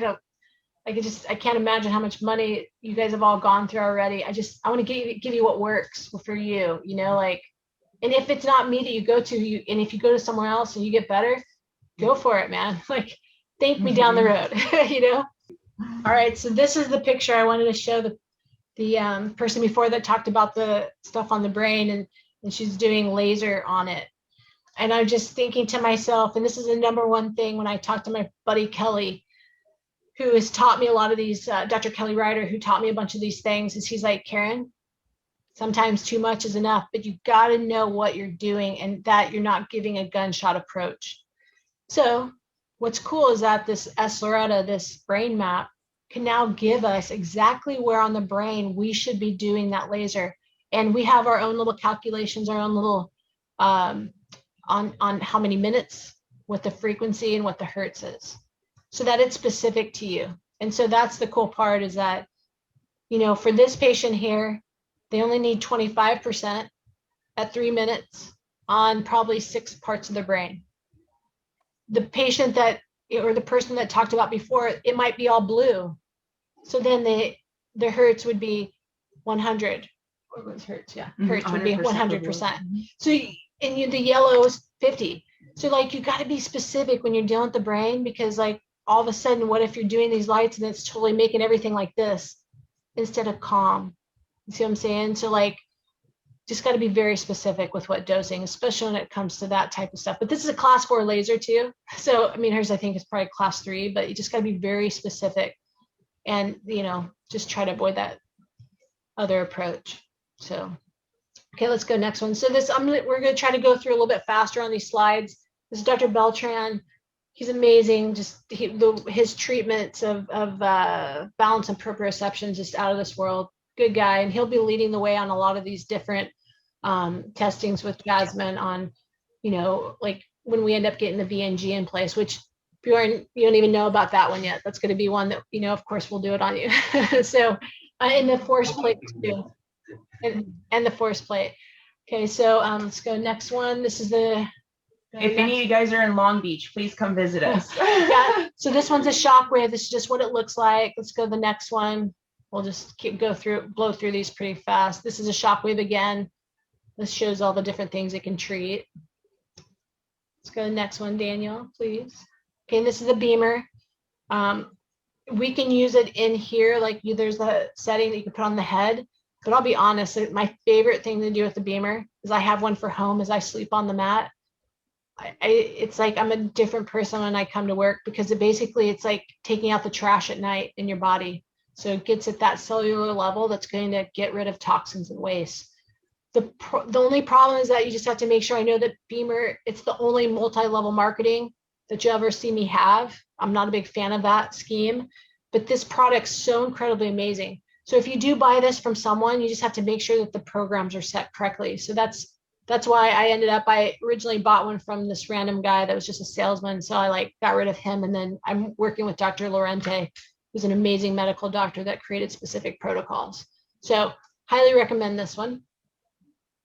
can't imagine how much money you guys have all gone through already. I want to give you what works for you, you know, like, and if it's not me that you go to, and if you go to somewhere else and you get better, go for it, man. Like, thank me down the road, you know? All right. So this is the picture I wanted to show the person before that talked about the stuff on the brain, and she's doing laser on it. And I'm just thinking to myself, and this is the number one thing when I talk to my buddy Kelly, who has taught me a lot of these, Dr. Kelly Ryder, who taught me a bunch of these things, is he's like, Karen, sometimes too much is enough, but you got to know what you're doing and that you're not giving a gunshot approach. So what's cool is that this S-Loretta, this brain map, can now give us exactly where on the brain we should be doing that laser. And we have our own little calculations, our own little on how many minutes, what the frequency and what the hertz is, so that it's specific to you. And so that's the cool part, is that, you know, for this patient here, they only need 25% at 3 minutes on probably 6 parts of the brain. The patient or the person that talked about before, it might be all blue. So then the hertz would be 100. What was hertz? Yeah, hertz would be 100%. So, and the yellow is 50. So like, you got to be specific when you're dealing with the brain, because like all of a sudden, what if you're doing these lights and it's totally making everything like this instead of calm? You see what I'm saying? So like, just got to be very specific with what dosing, especially when it comes to that type of stuff. But this is a class 4 laser too. So, I mean, hers I think is probably class 3, but you just got to be very specific and, you know, just try to avoid that other approach. So, okay, let's go next one. So we're going to try to go through a little bit faster on these slides. This is Dr. Beltran. He's amazing. Just his treatments of balance and proprioception, just out of this world. Good guy. And he'll be leading the way on a lot of these different testings with Jasmine on, you know, like when we end up getting the VNG in place, which Bjorn, you don't even know about that one yet. That's going to be one that, you know, of course, we'll do it on you. So, in the force plate too. And the force plate. Okay, so let's go next one. This is the. If any of you guys are in Long Beach, please come visit us. Yeah. So this one's a Shockwave. This is just what it looks like. Let's go to the next one. We'll just blow through these pretty fast. This is a Shockwave again. This shows all the different things it can treat. Let's go to the next one, Daniel, please. Okay, and this is a beamer. We can use it in here, like there's a setting that you can put on the head. But I'll be honest, my favorite thing to do with the beamer is I have one for home as I sleep on the mat. It's like I'm a different person when I come to work, because it's like taking out the trash at night in your body. So it gets at that cellular level that's going to get rid of toxins and waste. The only problem is that you just have to make sure, I know that beamer, it's the only multi-level marketing that you'll ever see me have. I'm not a big fan of that scheme, but this product's so incredibly amazing. So if you do buy this from someone, you just have to make sure that the programs are set correctly. So that's why I originally bought one from this random guy that was just a salesman. So I like got rid of him. And then I'm working with Dr. Lorente, who's an amazing medical doctor that created specific protocols. So highly recommend this one.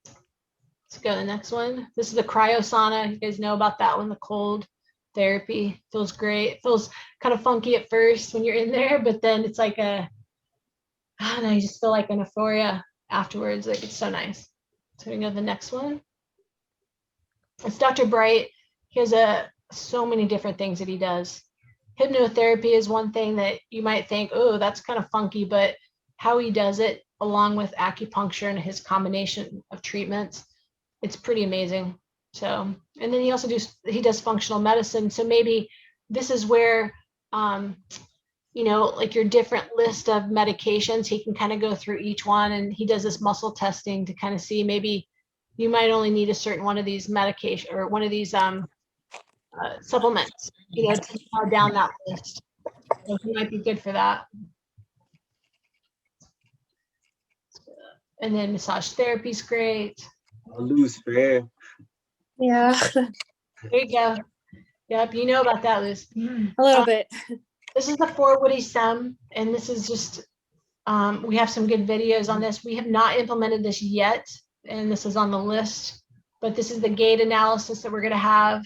Let's go to the next one. This is the Cryo Sauna. You guys know about that one, the cold therapy. Feels great. Feels kind of funky at first when you're in there, but then it's like I don't know, you just feel like an euphoria afterwards. Like, it's so nice. So we can go to the next one. It's Dr. Bright. He has so many different things that he does. Hypnotherapy is one thing that you might think, oh, that's kind of funky, but how he does it along with acupuncture and his combination of treatments, it's pretty amazing. So, and then he does functional medicine. So maybe this is where, you know, like your different list of medications, he can kind of go through each one, and he does this muscle testing to kind of see maybe you might only need a certain one of these medication or one of these supplements, you know, to narrow down that list. So he might be good for that. And then massage therapy is great. Loose fair. Yeah, There you go. Yep, you know about that, Liz. a little bit. This is the 4-woody stem, and this is just, we have some good videos on this. We have not implemented this yet, and this is on the list, but this is the gait analysis that we're going to have,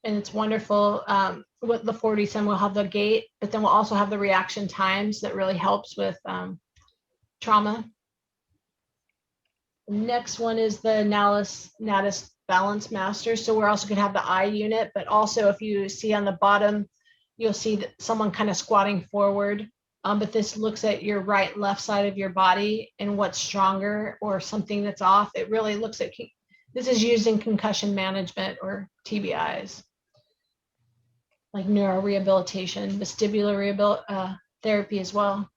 and it's wonderful. With the 4-woody stem, we'll have the gait, but then we'll also have the reaction times that really helps with trauma. The next one is the Natus Balance Master. So we're also going to have the eye unit, but also if you see on the bottom, you'll see that someone kind of squatting forward, but this looks at your right and left side of your body and what's stronger or something that's off. It really looks at, this is used in concussion management or TBIs, like neurorehabilitation, vestibular therapy as well.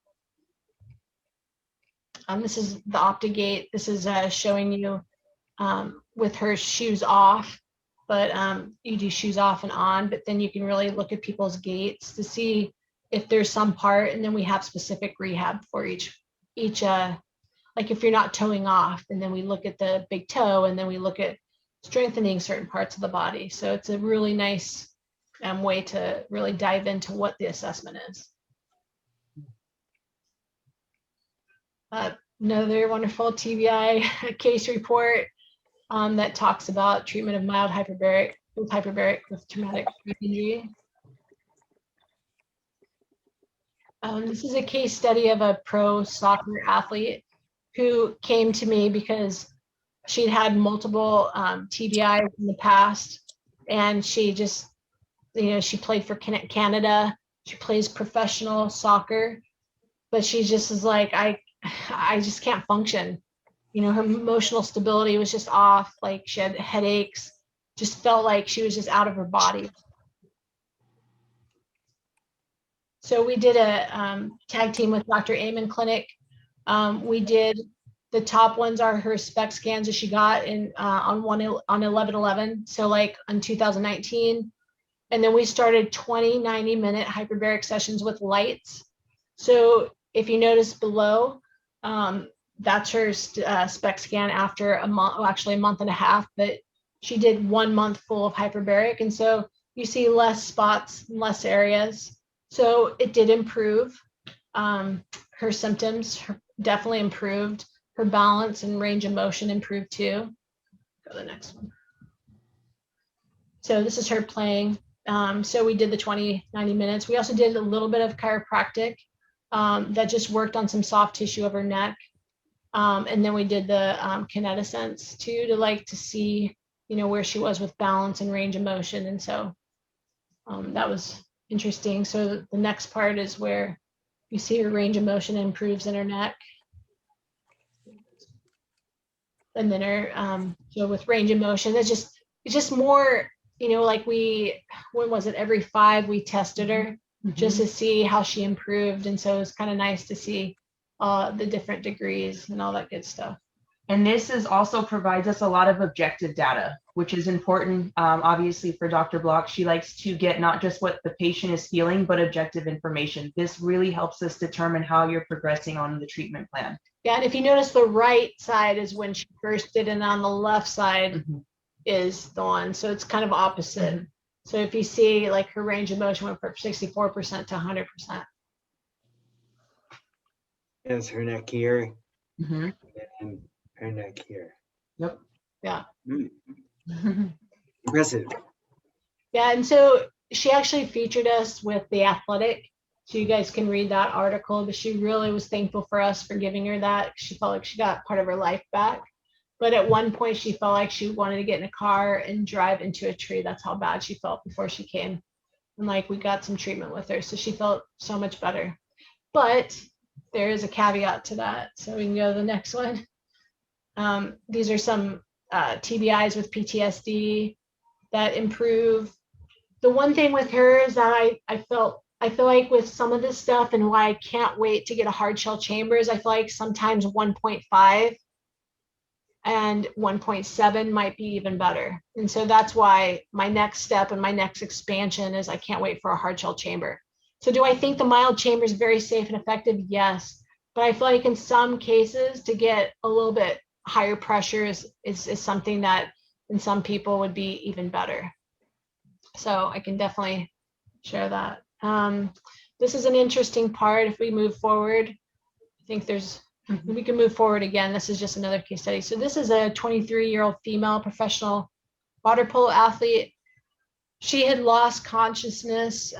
This is the Optigate. This is showing you with her shoes off, but you do shoes off and on, but then you can really look at people's gaits to see if there's some part, and then we have specific rehab for each like if you're not toeing off, and then we look at the big toe, and then we look at strengthening certain parts of the body. So it's a really nice way to really dive into what the assessment is. Another wonderful TBI case report that talks about treatment of mild hyperbaric with traumatic brain injury. This is a case study of a pro soccer athlete who came to me because she'd had multiple TBIs in the past, and she just, you know, she played for Canada. She plays professional soccer, but she just is like, I just can't function. You know, her emotional stability was just off. Like she had headaches, just felt like she was just out of her body. So we did a tag team with Dr. Amen Clinic. We did, the top ones are her SPECT scans that she got on 11/11. So like on 2019. And then we started 20 90-minute hyperbaric sessions with lights. So if you notice below, that's her SPECT scan after a month, well, actually a month and a half, but she did 1 month full of hyperbaric. And so you see less spots, less areas. So it did improve. Her symptoms definitely improved. Her balance and range of motion improved too. Go to the next one. So this is her playing. So we did the 20 90 minutes. We also did a little bit of chiropractic that just worked on some soft tissue of her neck. And then we did the Kinetic Sense too, to see, you know, where she was with balance and range of motion. And so that was interesting. So the next part is where you see her range of motion improves in her neck. And then her, so with range of motion, it's just more, you know, like when was it? Every 5 we tested her just to see how she improved. And so it's kind of nice to see the different degrees and all that good stuff. And this is also provides us a lot of objective data, which is important, obviously, for Dr. Bloch. She likes to get not just what the patient is feeling, but objective information. This really helps us determine how you're progressing on the treatment plan. Yeah, and if you notice, the right side is when she first did, and on the left side is the one. So it's kind of opposite. So if you see, like, her range of motion went from 64% to 100%. Yes, her neck here. Mm-hmm. And her neck here. Yep. Yeah. Impressive. Yeah, and so she actually featured us with the Athletic. So you guys can read that article, but she really was thankful for us for giving her that. She felt like she got part of her life back. But at one point she felt like she wanted to get in a car and drive into a tree. That's how bad she felt before she came. And like, we got some treatment with her, so she felt so much better. But there is a caveat to that. So we can go to the next one. These are some TBIs with PTSD that improve. The one thing with her is that I feel like with some of this stuff, and why I can't wait to get a hard shell chamber, is I feel like sometimes 1.5 and 1.7 might be even better. And so that's why my next step and my next expansion is I can't wait for a hard shell chamber. So do I think the mild chamber is very safe and effective? Yes. But I feel like in some cases to get a little bit higher pressure is something that in some people would be even better. So I can definitely share that. This is an interesting part. If we move forward, I think we can move forward again. This is just another case study. So this is a 23-year-old female professional water polo athlete. She had lost consciousness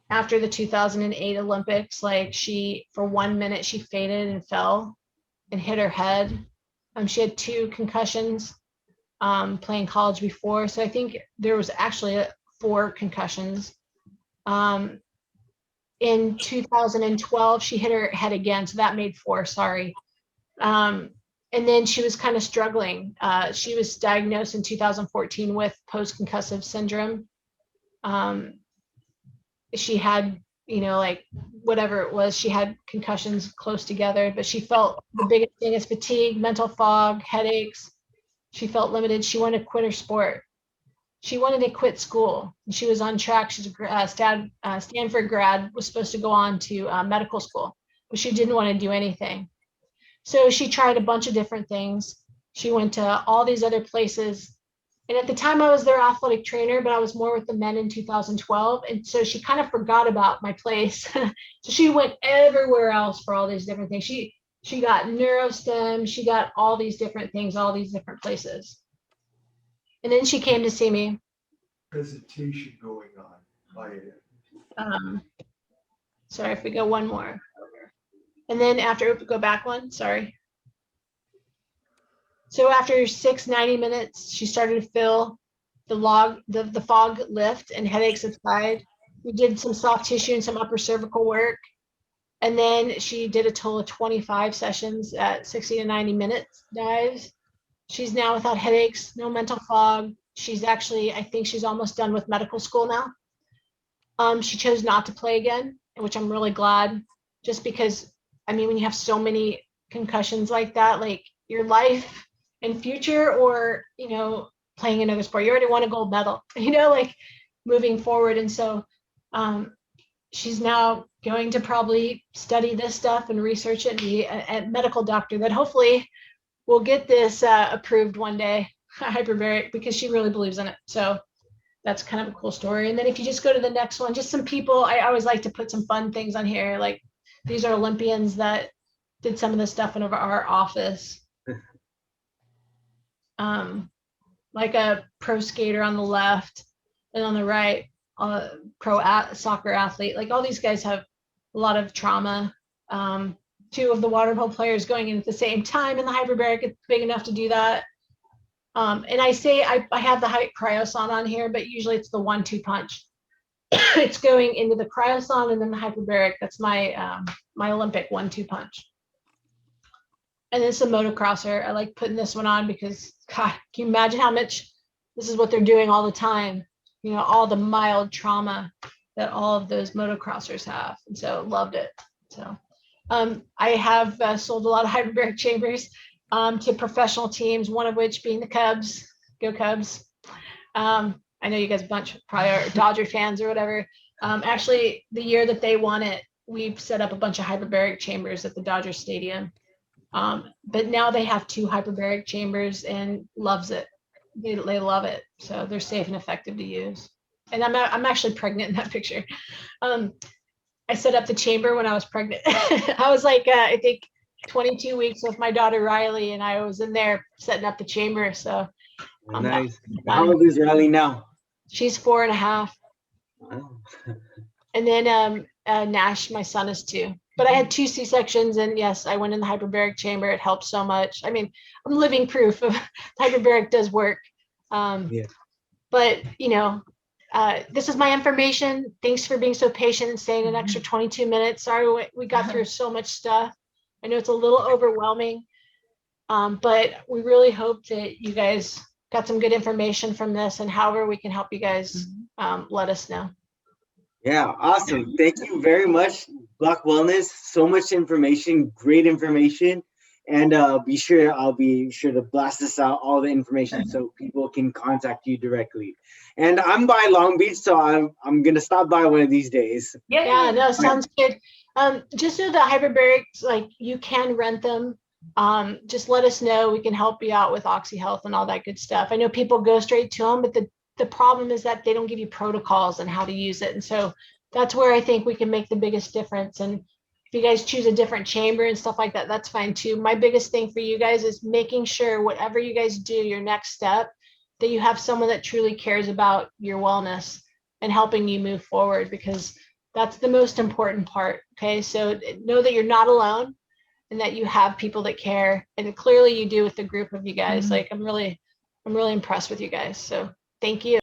after the 2008 Olympics. Like, for 1 minute, she fainted and fell and hit her head. She had 2 concussions playing college before. So I think there was actually 4 concussions. In 2012, she hit her head again. So that made 4, sorry. And then she was kind of struggling. She was diagnosed in 2014 with post-concussive syndrome. She had, like whatever it was, she had concussions close together, but she felt the biggest thing is fatigue, mental fog, headaches. She felt limited. She wanted to quit her sport. She wanted to quit school. She was on track. She's a Stanford grad, was supposed to go on to medical school, but she didn't want to do anything. So she tried a bunch of different things. She went to all these other places. And at the time I was their athletic trainer, but I was more with the men in 2012. And so she kind of forgot about my place. So she went everywhere else for all these different things. She got neurostem. She got all these different things, all these different places. And then she came to see me. Presentation going on. Sorry, if we go one more. And then after, go back one, sorry. So after 6 90 minutes, she started to feel the fog lift and headaches subside. We did some soft tissue and some upper cervical work. And then she did a total of 25 sessions at 60 to 90 minutes dives. She's now without headaches, no mental fog. She's actually, I think she's almost done with medical school now. She chose not to play again, which I'm really glad, just because, I mean, when you have so many concussions like that, like your life and future, or, playing another sport, you already won a gold medal, like moving forward. And so she's now going to probably study this stuff and research it and be a medical doctor that hopefully will get this approved one day, hyperbaric, because she really believes in it. So that's kind of a cool story. And then if you just go to the next one, just some people, I always like to put some fun things on here. Like, these are Olympians that did some of the stuff in our office. Like a pro skater on the left, and on the right, soccer athlete. Like, all these guys have a lot of trauma. 2 of the water polo players going in at the same time in the hyperbaric. It's big enough to do that. And I say I have the Cryo Sauna on here, but usually it's the 1-2 punch. It's going into the Cryo Sauna and then the hyperbaric. That's my my Olympic 1-2 punch. And then some motocrosser. I like putting this one on because, God, can you imagine how much this is what they're doing all the time? All the mild trauma that all of those motocrossers have. And so loved it. So I have sold a lot of hyperbaric chambers. to professional teams, one of which being the Cubs. Go Cubs. I know you guys a bunch probably are Dodger fans or whatever. Actually, the year that they won it, we've set up a bunch of hyperbaric chambers at the Dodger Stadium. But now they have 2 hyperbaric chambers and loves it. They love it. So they're safe and effective to use. And I'm actually pregnant in that picture. I set up the chamber when I was pregnant. I was like, I think 22 weeks with my daughter Riley, and I was in there setting up the chamber. So nice. How old is Riley now? She's 4.5. Wow. And then Nash, my son, is 2. But I had 2 C-sections, and yes, I went in the hyperbaric chamber. It helped so much. I mean, I'm living proof of hyperbaric does work. Yeah. But you know, this is my information. Thanks for being so patient and staying an extra 22 minutes. Sorry, we got through so much stuff. I know it's a little overwhelming, but we really hope that you guys got some good information from this, and however we can help you guys, let us know. Yeah, awesome. Thank you very much, Bloch Wellness. So much information, great information. And I'll be sure to blast this out, all the information, so people can contact you directly. And I'm by Long Beach, so I'm gonna stop by one of these days. Yeah, no, sounds good. Just so the hyperbarics, like, you can rent them. Just let us know. We can help you out with OxyHealth and all that good stuff. I know people go straight to them, but the problem is that they don't give you protocols on how to use it. And so that's where I think we can make the biggest difference. And if you guys choose a different chamber and stuff like that, that's fine too. My biggest thing for you guys is making sure whatever you guys do, your next step, that you have someone that truly cares about your wellness and helping you move forward, because that's the most important part. Okay. So know that you're not alone and that you have people that care. And clearly you do with the group of you guys. Like, I'm really impressed with you guys. So thank you.